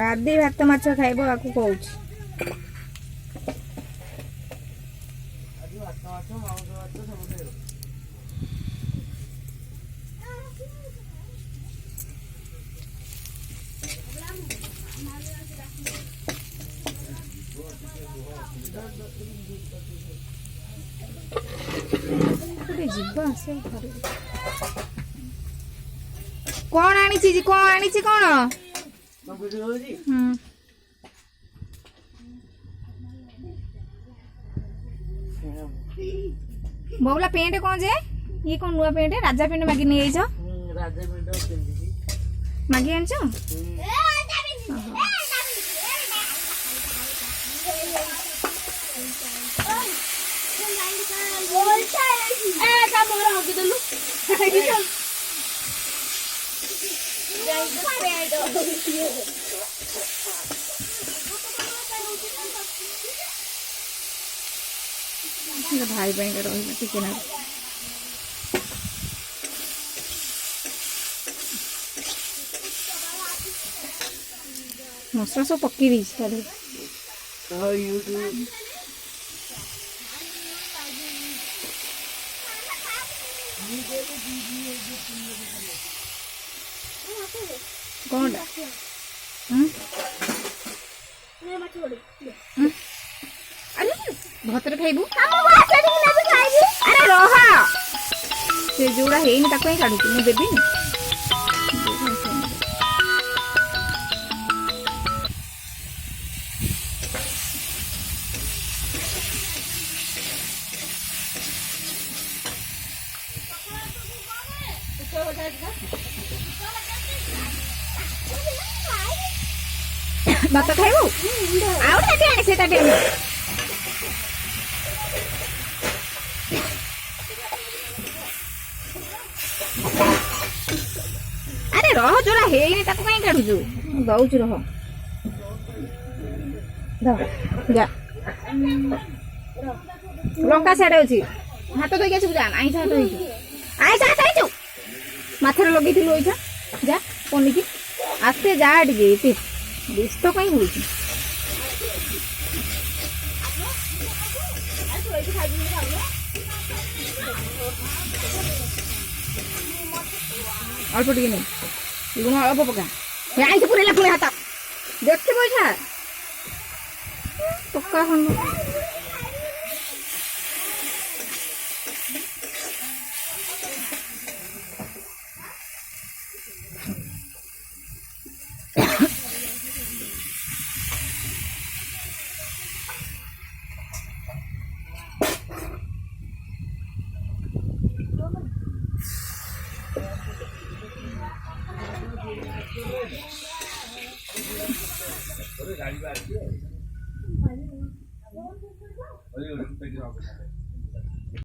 आदि भात माछ खाइब आकु कहूँ कौन आनी कौन बबुला पेंट कौन जे ये कौन नुआ पेंट राजा पेंट मागी नहीं आइछ राजा पेंट मागी आनछ भाई बहन रही टिके ना मसला सब पक्की दी कौन भतर खाइबू अरे रह से जोड़ा है काढ़ू मुझे देवी भात खाइबू अरे रह जोड़ा है कहीं काढ़ुचु दौचु रह जा लंका साइड अच्छी हाथ धोई आसू जा आईसा हाथ आईसा माथर लगे आईसा जा पनिकी आस्ते जा टे व्यस्त कहीं हो अल्प टे नहीं लुण अल्प पका आई पुरेला पुणी हाथ देख पैसा पक्का खंड गाड़ी